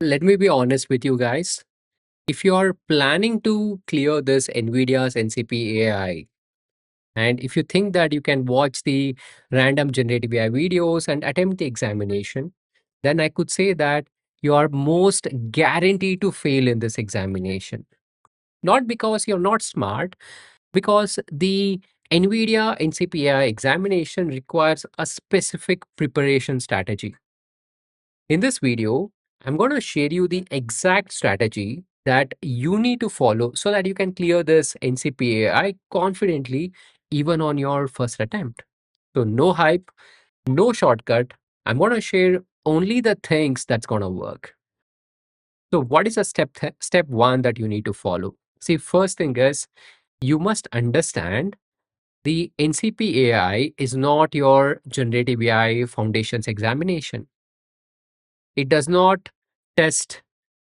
Let me be honest with you guys. If you are planning to clear this NVIDIA's NCP-AAI, and if you think that you can watch the random generative AI videos and attempt the examination, then I could say that you are most guaranteed to fail in this examination. Not because you're not smart, because the NVIDIA NCP-AI examination requires a specific preparation strategy. In this video, I'm going to share you the exact strategy that you need to follow so that you can clear this NCPAI confidently even on your first attempt. So no hype, no shortcut. I'm going to share only the things that's going to work. So what is a step 1 that you need to follow? See, first thing is you must understand the NCPAI is not your generative AI foundations examination. It does not test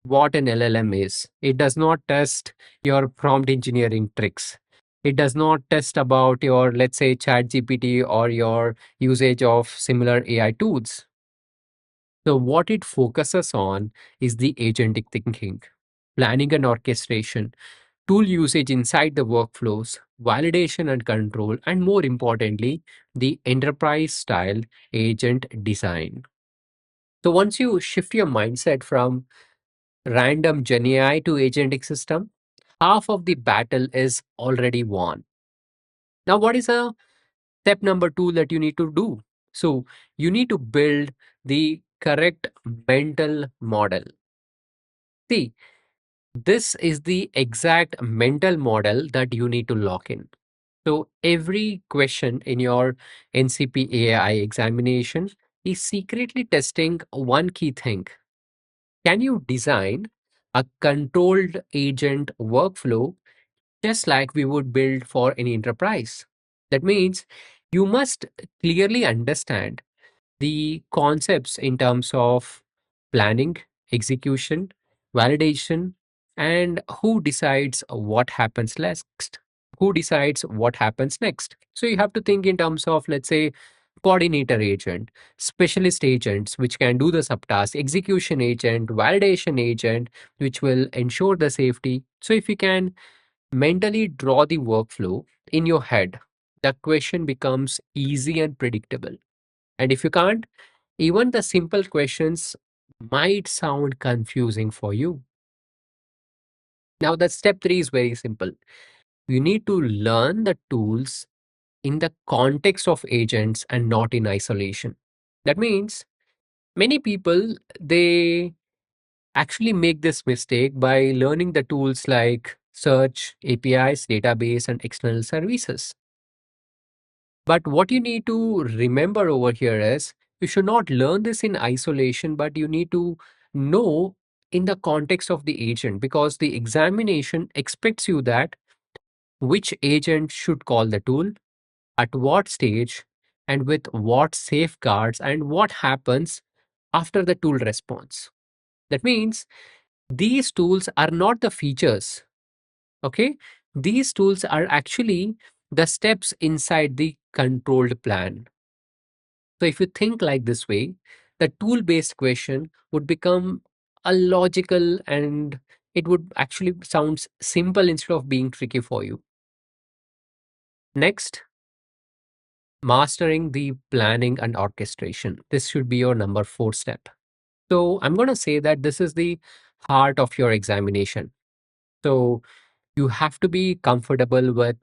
what an LLM is. It does not test your prompt engineering tricks. It does not test about your, let's say, ChatGPT or your usage of similar AI tools. So, what it focuses on is the agentic thinking, planning and orchestration, tool usage inside the workflows, validation and control, and more importantly, the enterprise style agent design. So, once you shift your mindset from random GenAI to agentic system, half of the battle is already won. Now, what is a step number 2 that you need to do? So, you need to build the correct mental model. See, this is the exact mental model that you need to lock in. So, every question in your NCP AI examination is secretly testing one key thing. Can you design a controlled agent workflow just like we would build for any enterprise? That means you must clearly understand the concepts in terms of planning, execution, validation, and who decides what happens next. Who decides what happens next? So you have to think in terms of, let's say, coordinator agent, specialist agents, which can do the subtask, execution agent, validation agent, which will ensure the safety. So if you can mentally draw the workflow in your head, the question becomes easy and predictable. And if you can't, even the simple questions might sound confusing for you. Now, the step 3 is very simple. You need to learn the tools in the context of agents and not in isolation. That means many people, they actually make this mistake by learning the tools like search, APIs, database, and external services. But what you need to remember over here is you should not learn this in isolation, but you need to know in the context of the agent, because the examination expects you that which agent should call the tool, at what stage, and with what safeguards, and what happens after the tool response. That means these tools are not the features, okay? These tools are actually the steps inside the controlled plan. So if you think like this way, the tool based question would become a logical, and it would actually sounds simple instead of being tricky for you. Next, mastering the planning and orchestration. This should be your number 4 step. So I'm going to say that this is the heart of your examination. So you have to be comfortable with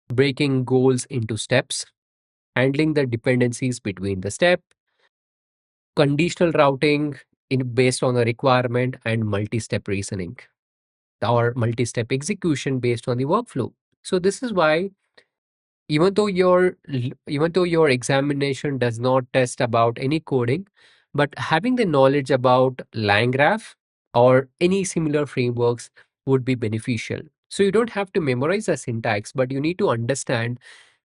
breaking goals into steps, handling the dependencies between the step, conditional routing in based on a requirement, and multi-step reasoning or multi-step execution based on the workflow. So this is why even though your examination does not test about any coding, but having the knowledge about LangGraph or any similar frameworks would be beneficial. So you don't have to memorize the syntax, but you need to understand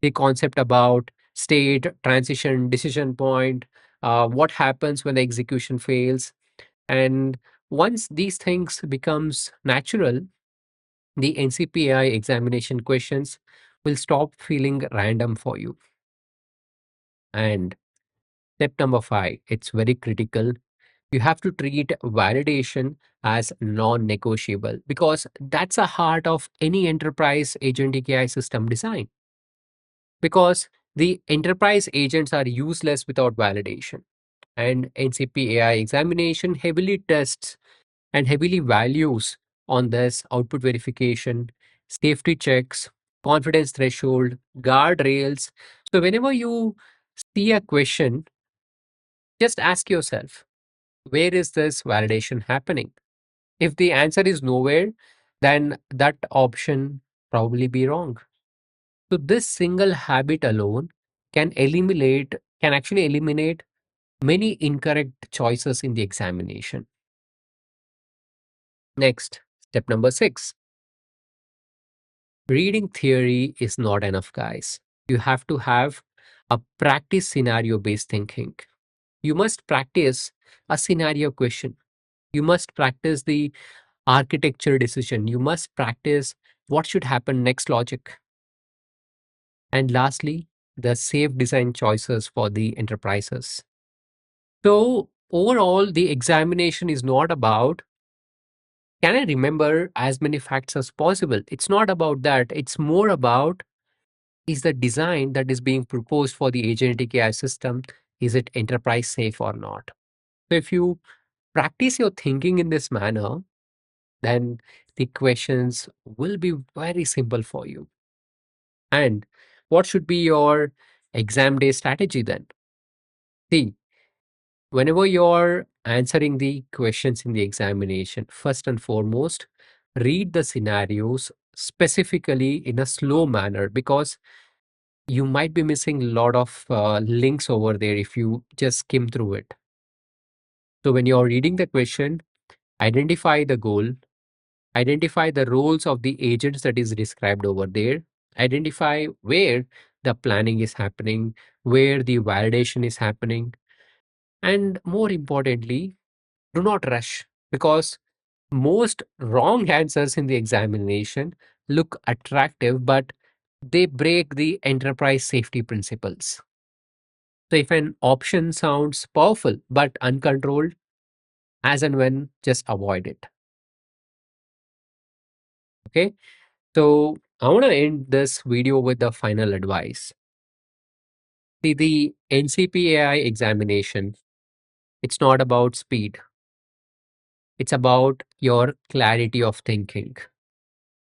the concept about state, transition, decision point, what happens when the execution fails. And once these things becomes natural, the NCPI examination questions will stop feeling random for you. And step number 5, it's very critical. You have to treat validation as non-negotiable because that's a heart of any enterprise agentic AI system design. Because the enterprise agents are useless without validation. And NCP AI examination heavily tests and heavily values on this output verification, safety checks, confidence threshold, guardrails. So whenever you see a question, just ask yourself, where is this validation happening? If the answer is nowhere, then that option probably be wrong. So this single habit alone can actually eliminate many incorrect choices in the examination. Next, step number 6. Reading theory is not enough, guys. You have to have a practice scenario based thinking. You must practice a scenario question. You must practice the architecture decision. You must practice what should happen next logic. And lastly, the safe design choices for the enterprises. So, overall, the examination is not about can I remember as many facts as possible? It's not about that. It's more about is the design that is being proposed for the agentic AI system, is it enterprise safe or not? So if you practice your thinking in this manner, then the questions will be very simple for you. And what should be your exam day strategy then? See, whenever you're answering the questions in the examination, first and foremost, read the scenarios specifically in a slow manner because you might be missing a lot of links over there if you just skim through it. So when you're reading the question, identify the goal, identify the roles of the agents that is described over there, identify where the planning is happening, where the validation is happening, and more importantly, do not rush because most wrong answers in the examination look attractive, but they break the enterprise safety principles. So if an option sounds powerful but uncontrolled, as and when, just avoid it. Okay. So I want to end this video with the final advice. See, the NCP-AI examination, it's not about speed. It's about your clarity of thinking.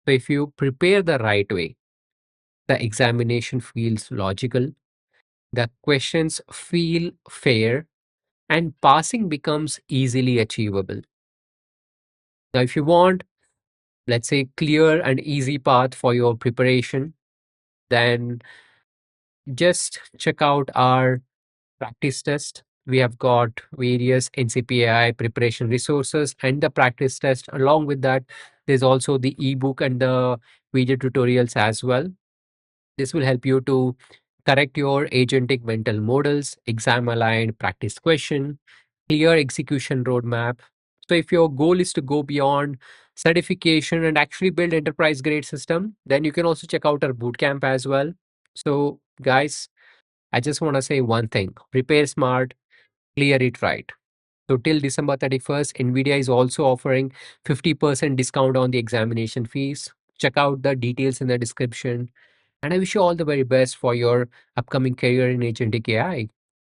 So if you prepare the right way, the examination feels logical, the questions feel fair, and passing becomes easily achievable. Now, if you want, let's say, clear and easy path for your preparation, then just check out our practice test. We have got various NCPAI preparation resources and the practice test. Along with that, there's also the ebook and the video tutorials as well. This will help you to correct your agentic mental models, exam aligned practice question, clear execution roadmap. So if your goal is to go beyond certification and actually build enterprise grade system, then you can also check out our bootcamp as well. So guys, I just want to say one thing: prepare smart, clear it right. So till December 31st, NVIDIA is also offering 50% discount on the examination fees. Check out the details in the description. And I wish you all the very best for your upcoming career in agentic AI.